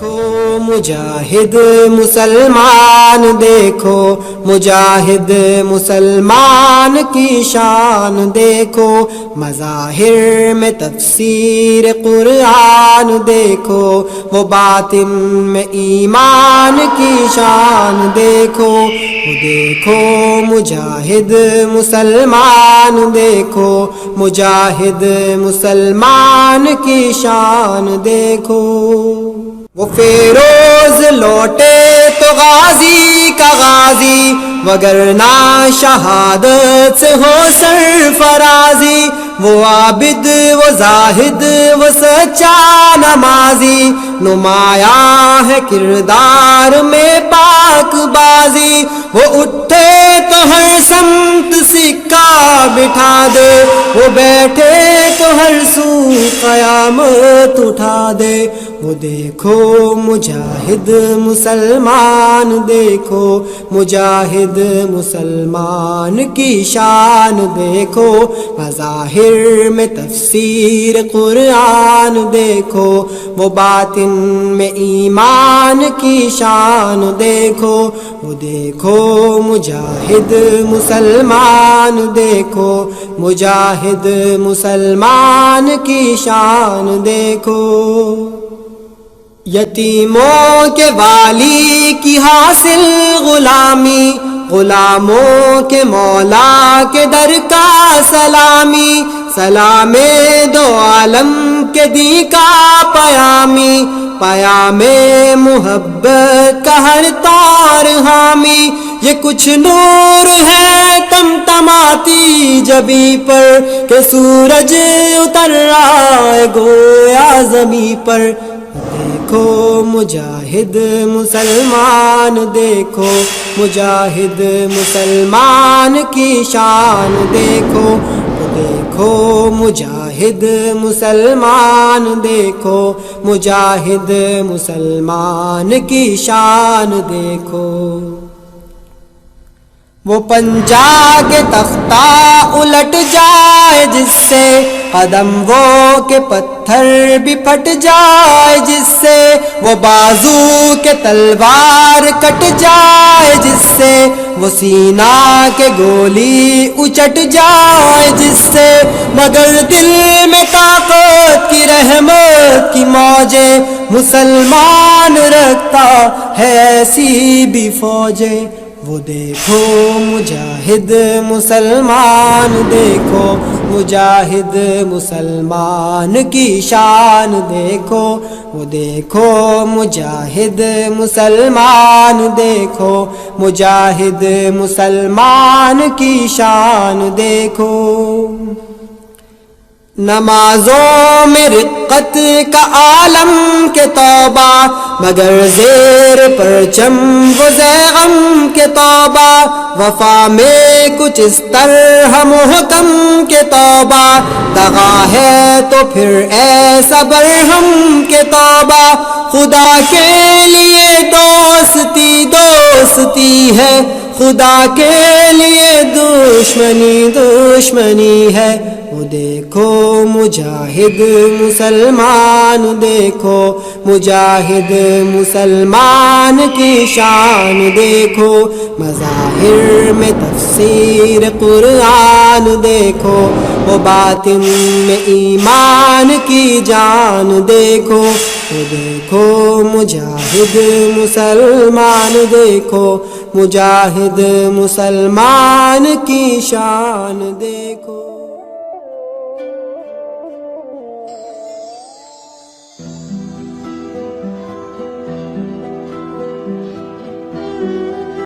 دیکھو مجاہد مسلمان، دیکھو مجاہد مسلمان کی شان، دیکھو مظاہر میں تفسیر قرآن، دیکھو وہ باطن میں ایمان کی شان، دیکھو دیکھو مجاہد مسلمان، دیکھو مجاہد مسلمان کی شان، دیکھو وہ فیروز لوٹے تو غازی کا غازی، وگرنہ شہادت سے ہو سرفرازی، وہ عابد وہ زاہد وہ سچا نمازی، نمایاں ہے کردار میں پاک بازی، وہ اٹھے تو ہر سمت سکہ بٹھا دے، وہ بیٹھے تو ہر سو قیامت اٹھا دے، وہ دیکھو مجاہد مسلمان، دیکھو مجاہد مسلمان کی شان، دیکھو مظاہر میں تفسیر قرآن، دیکھو وہ باطن میں ایمان کی شان، دیکھو وہ دیکھو مجاہد مسلمان، دیکھو مجاہد مسلمان کی شان، دیکھو یتیموں کے والی کی حاصل غلامی، غلاموں کے مولا کے در کا سلامی، سلام دو عالم کے دی کا پیامی، پیام محبت کا ہر تار حامی، یہ کچھ نور ہے تمتماتی جبیں پر کہ سورج اتر رہا ہے گویا زمیں پر، دیکھو مجاہد مسلمان، دیکھو مجاہد مسلمان کی شان، دیکھو دیکھو مجاہد مسلمان، دیکھو مجاہد مسلمان کی شان، دیکھو وہ پنجا کے تختہ الٹ جائے جس سے، قدم وہ کے پتھر بھی پھٹ جائے جس سے، وہ بازو کے تلوار کٹ جائے جس سے، وہ سینہ کے گولی اچٹ جائے جس سے، مگر دل میں طاقت کی رحمت کی موجیں مسلمان رکھتا ہے ایسی بھی فوجیں، وہ دیکھو مجاہد مسلمان، دیکھو مجاہد مسلمان کی شان، دیکھو وہ دیکھو مجاہد مسلمان، دیکھو مجاہد مسلمان کی شان، دیکھو نمازوں میں رقت کا عالم کے توبہ، مگر زیر پرچم وہ غم کے توبہ، وفا میں کچھ اس طرح محکم کے توبہ، دغا ہے تو پھر ایسا برہم کے توبہ، خدا کے لیے دوستی دوستی ہے، خدا کے لیے دشمنی دشمنی ہے، وہ دیکھو مجاہد مسلمان، دیکھو مجاہد مسلمان کی شان، دیکھو مظاہر میں تفسیر قرآن، دیکھو وہ باطن میں ایمان کی جان، دیکھو وہ دیکھو مجاہد مسلمان، دیکھو مجاہد مسلمان کی شان، دیکھو